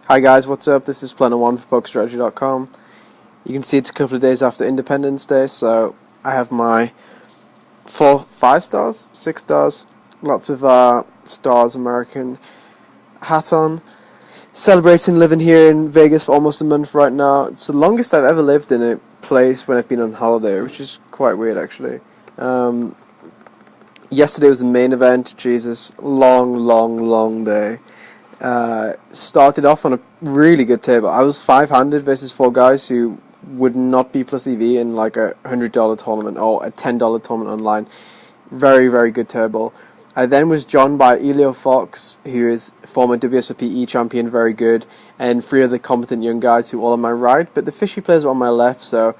Hi guys, what's up? This is Pleno1 for PokerStrategy.com. You can see it's a couple of days after Independence Day, so I have my 5 stars, 6 stars, lots of stars American hat on. Celebrating living here in Vegas for almost a month right now. It's the longest I've ever lived in a place when I've been on holiday, which is quite weird actually. Yesterday was the main event. Jesus, long day. Started off on a really good table. I was 5-handed versus 4 guys who would not be plus EV in like a $100 tournament or a $10 tournament online. Very, very good table. I then was joined by Elio Fox, who is former WSOP champion, very good, and 3 other competent young guys who all on my right, but the fishy players were on my left, so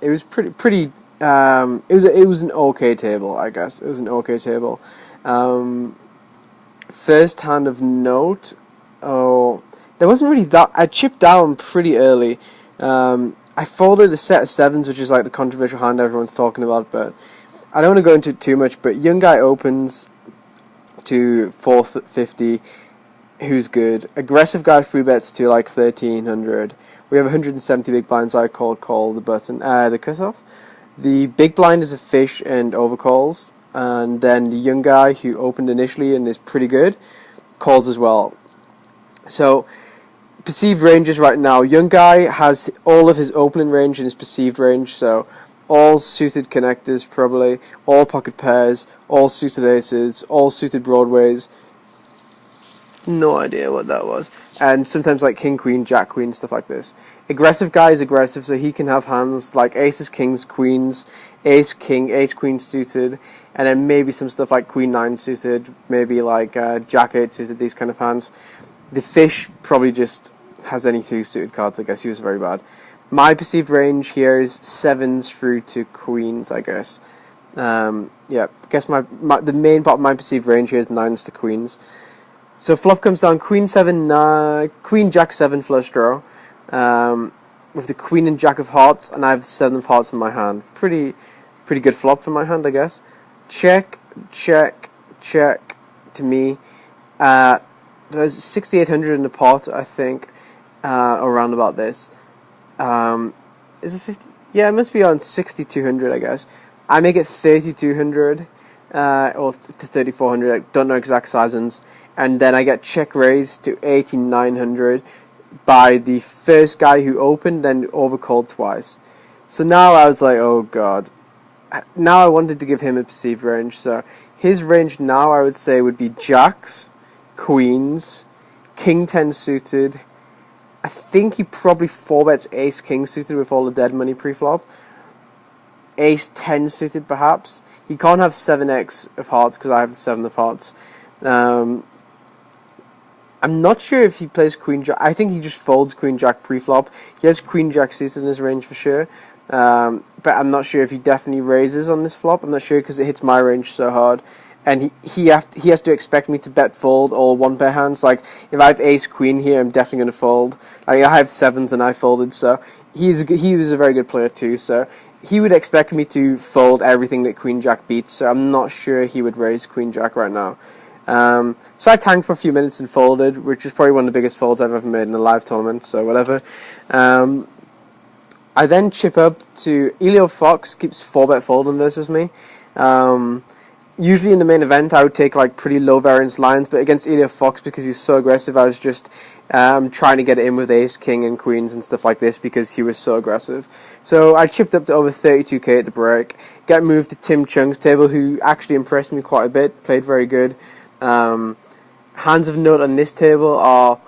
it was pretty. It was an okay table, I guess. It was an okay table. First hand of note, there wasn't really that. I chipped down pretty early. I folded a set of 7s, which is like the controversial hand everyone's talking about, but I don't want to go into it too much. But young guy opens to 450, who's good. Aggressive guy free bets to like 1300. We have 170 big blinds. I call the button, the cutoff. The big blind is a fish and overcalls. And then the young guy who opened initially and is pretty good calls as well. So perceived ranges right now. Young guy has all of his opening range in his perceived range. So all suited connectors probably, all pocket pairs, all suited aces, all suited broadways. No idea what that was. And sometimes like king, queen, jack, queen, stuff like this. Aggressive guy is aggressive, so he can have hands like aces, kings, queens, ace, king, ace, queen suited, and then maybe some stuff like queen, 9 suited, maybe like jack, 8 suited, these kind of hands. The fish probably just has any 2 suited cards. I guess he was very bad. My perceived range here is 7s through to queens, I guess. Yeah, I guess the main part of my perceived range here is 9s to queens. So flop comes down queen 7, queen jack 7 flush draw, with the queen and jack of hearts, and I have the 7 of hearts in my hand. Pretty good flop for my hand, I guess. Check to me. There's 6,800 in the pot, I think, around about this. Is it 50? Yeah, it must be on 6,200, I guess. I make it 3,200 or to 3,400. I don't know exact sizings. And then I get check raised to 8,900 by the first guy who opened, then overcalled twice. So now I was like, oh god. Now I wanted to give him a perceived range. So his range now I would say would be jacks, queens, king 10 suited. I think he probably 4-bets ace king suited with all the dead money pre-flop. Ace 10 suited perhaps. He can't have 7x of hearts because I have the 7 of hearts. I'm not sure if he plays queen jack. I think he just folds queen jack pre-flop. He has queen jack suited in his range for sure. But I'm not sure if he definitely raises on this flop. I'm not sure because it hits my range so hard. And he has to expect me to bet fold all 1-pair hands. Like, if I have ace queen here, I'm definitely going to fold. Like, I have 7s and I folded, so he was a very good player too. So he would expect me to fold everything that queen jack beats. So I'm not sure he would raise queen jack right now. So I tanked for a few minutes and folded, which is probably one of the biggest folds I've ever made in a live tournament, so whatever. I then chip up to Elio Fox, keeps 4-bet folding versus me. Usually in the main event I would take like pretty low variance lines, but against Elio Fox, because he was so aggressive, I was just trying to get it in with ace, king and queens and stuff like this because he was so aggressive. So I chipped up to over 32k at the break, got moved to Tim Chung's table, who actually impressed me quite a bit, played very good. Hands of note on this table are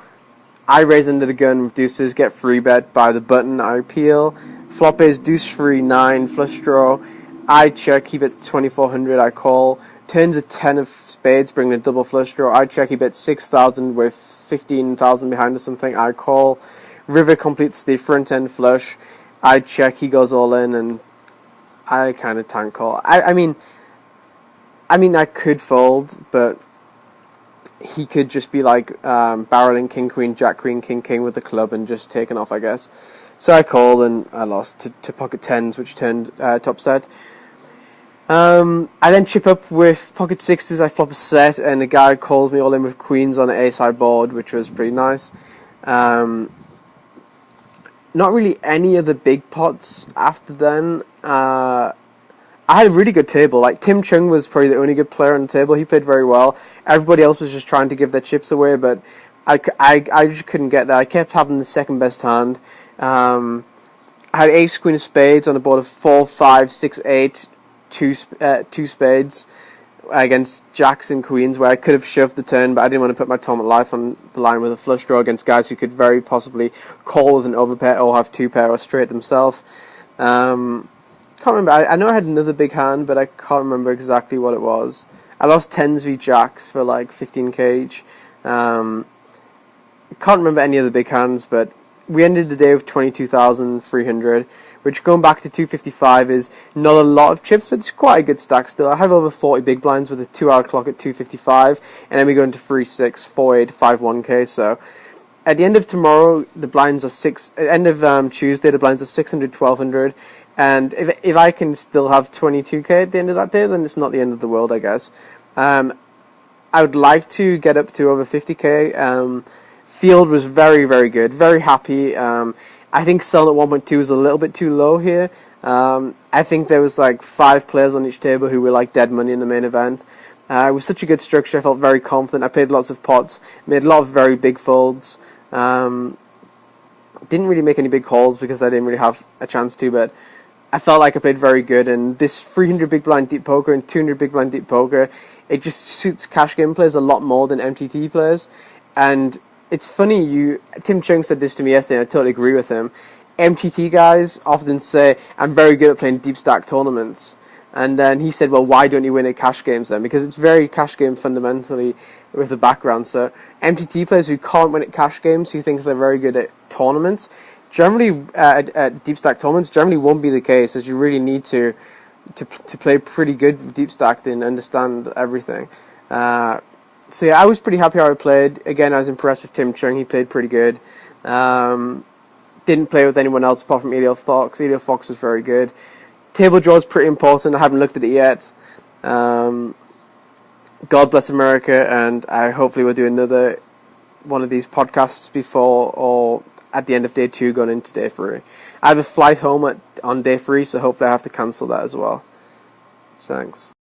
I raise under the gun with deuces, get free bet by the button, I peel. Flop is deuce 3, 9, flush draw. I check, he bets 2,400, I call. Turns a 10 of spades, bringing a double flush draw. I check, he bets 6,000 with 15,000 behind or something, I call. River completes the front end flush. I check, he goes all in, and I kind of tank call. I mean, I could fold, but he could just be like barreling king, queen, jack, queen, king, king with the club and just taking off, I guess. So I called and I lost to pocket 10s, which turned top set. I then chip up with pocket sixes. I flop a set, and the guy calls me all in with queens on an ace-high board, which was pretty nice. Not really any of the big pots after then. I had a really good table. Like, Tim Chung was probably the only good player on the table. He played very well. Everybody else was just trying to give their chips away, but I just couldn't get there. I kept having the second best hand. I had ace queen of spades on a board of 4, 5, 6, 8, two spades against jacks and queens, where I could have shoved the turn, but I didn't want to put my tournament life on the line with a flush draw against guys who could very possibly call with an overpair or have two pair or straight themselves. Can't remember. I know I had another big hand, but I can't remember exactly what it was. I lost 10s v jacks for like 15k each. Can't remember any of the big hands, but we ended the day with 22,300, which, going back to 255, is not a lot of chips, but it's quite a good stack still. I have over 40 big blinds with a 2-hour clock at 255, and then we go into 3-6, 4-8, 5-1k. So at the end of tomorrow, the blinds are end of Tuesday, the blinds are 600, 1,200. And if I can still have 22k at the end of that day, then it's not the end of the world, I guess. I would like to get up to over 50k. Field was very, very good. Very happy. I think selling at 1.2 is a little bit too low here. I think there was like 5 players on each table who were like dead money in the main event. It was such a good structure. I felt very confident. I played lots of pots. Made a lot of very big folds. Didn't really make any big calls because I didn't really have a chance to, but I felt like I played very good. And this 300 big blind deep poker and 200 big blind deep poker, it just suits cash game players a lot more than MTT players. And it's funny, Tim Chung said this to me yesterday, and I totally agree with him. MTT guys often say, I'm very good at playing deep stack tournaments. And then he said, well, why don't you win at cash games then? Because it's very cash game fundamentally with the background. So MTT players who can't win at cash games, who think they're very good at tournaments, generally at deep stack tournaments, generally won't be the case, as you really need to play pretty good deep stacked and understand everything. So yeah, I was pretty happy how I played. Again, I was impressed with Tim Chung. He played pretty good. Didn't play with anyone else apart from Elio Fox. Elio Fox was very good. Table draw is pretty important. I haven't looked at it yet. God bless America, and I hopefully will do another one of these podcasts before or at the end of day 2 going into day 3. I have a flight home on day 3, so hopefully I have to cancel that as well. Thanks.